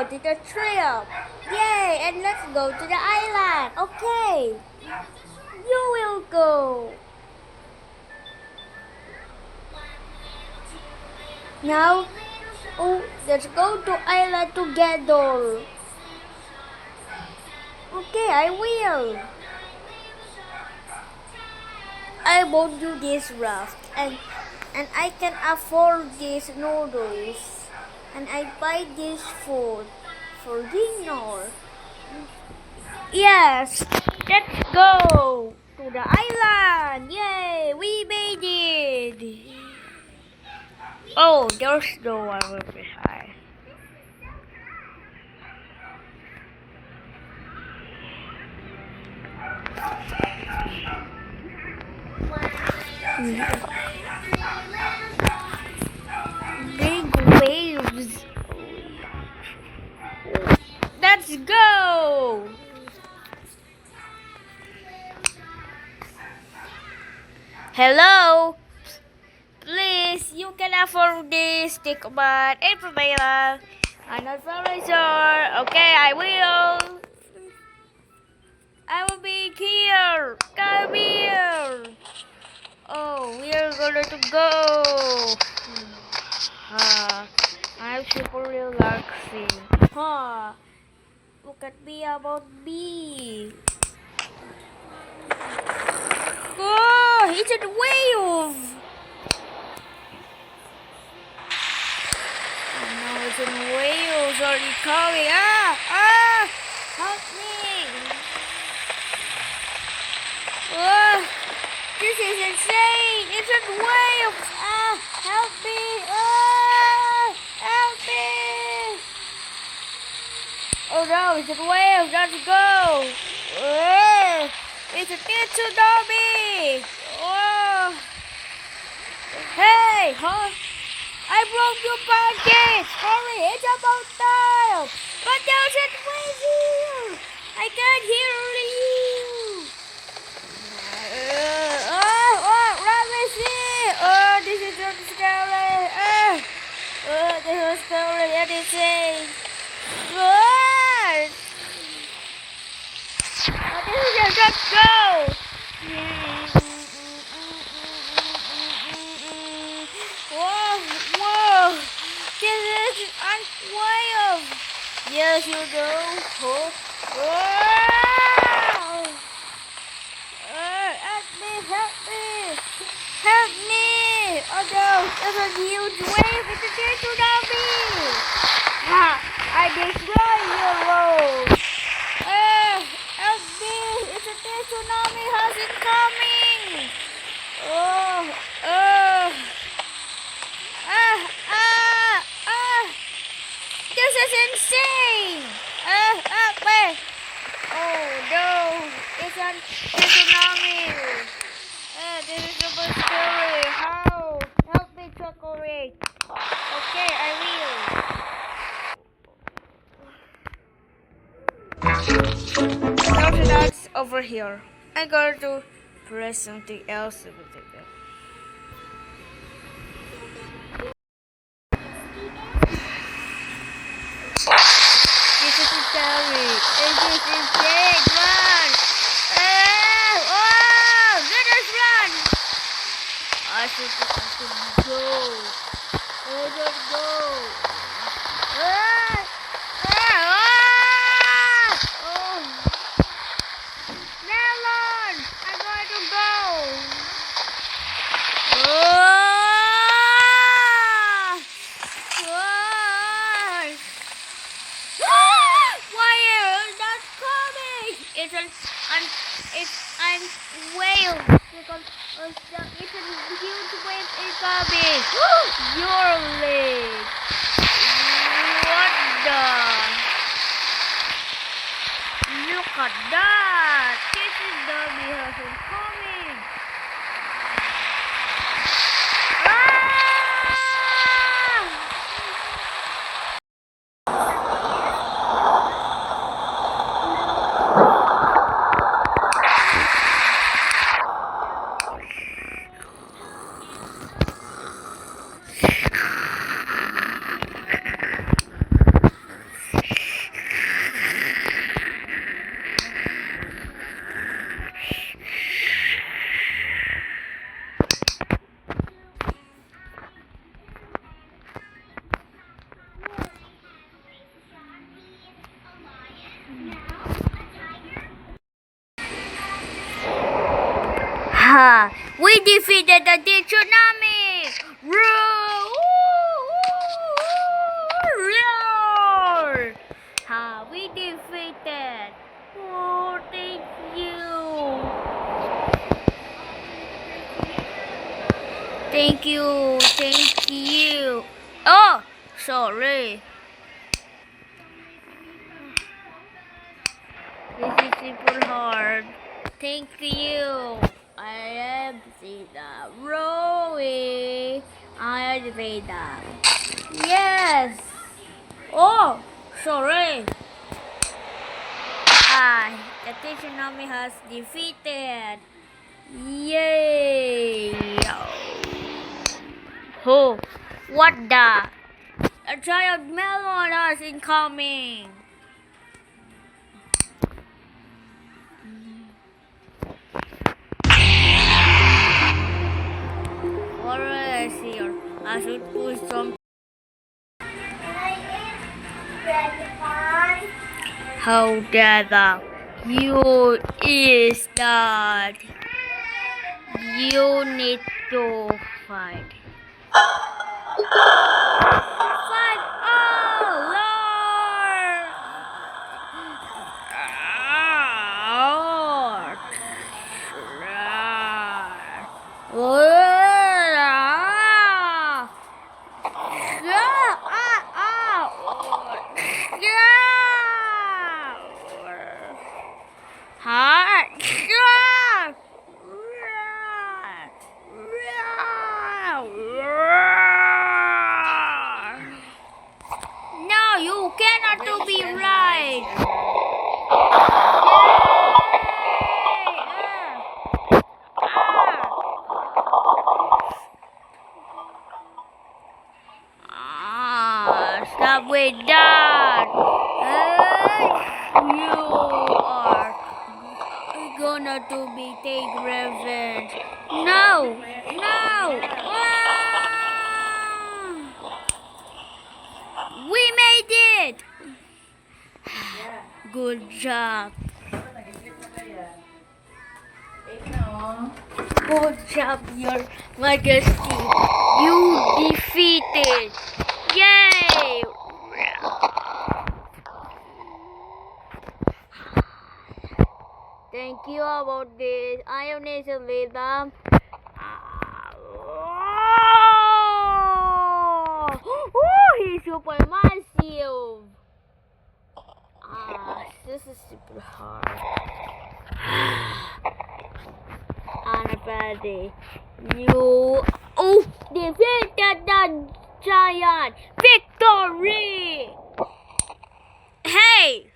go to the trip. Yay, and let's go to the island. Okay. You will go. Now, let's go to island together. Okay, I will. I bought you this raft and I can afford these noodles and I buy this food for dinner. Yes, let's go to the island. Yay, we made it. Oh, there's no one behind. Big waves. Let's go. Hello. Please, you can afford this. Take a bath and prevail. I'm not very sure. Okay, I will. I will be here. Come here. Oh, we are going to go. I'm super relaxing. Look at me about me. Oh, it's a wave. Oh no, it's a wave already coming. Help me. Oh, this is insane. It's a wave. Help me. Help me. Oh no, it's a wave. Let's go. It's a big tsunami. Oh. Hey, I broke your package. Hurry, it's about time. But there's a wave here. I can't hear you. Let me see. This is so scary. This is scary. Anything. What? Let's go. Whoa. This is unwild. Yes, you do. Help me. Oh no, there's a huge wave. It's a big tsunami. I destroyed your road. Help me. It's a big tsunami. How's it coming? This is insane. Oh no, it's a tsunami. This is super scary. How? Help me, chocolate. Okay, I will. Now that's over here. I'm going to press something else. This is scary. This is insane. Run! Let us run! I should go. Let's go. Melon! I'm going to go. Why are you not coming? It's a whale because it's a huge wave incoming. You're late. What the? Look at that. This is the behavior coming. We defeated the tsunami! Roar! We defeated. Oh, thank you. Thank you. Oh, sorry. This is super hard. Thank you. I am Zeta. Rowie. I am Zeta. Yes. Oh, sorry. The tsunami has defeated. Yay. Oh, what the? A giant melon is incoming. Alright, here. I should put some. How dare you is that? You need to fight. Fight! Oh, Lord! No, you cannot to be right. Stop with that. You are gonna to be take revenge. No. We made it. Good job. Good job, Your Majesty. You defeated. Yay! Thank you about this. I am Nathan Vedam. He's super massive. This is super hard. Anybody, you defeated the giant. Victory! Hey!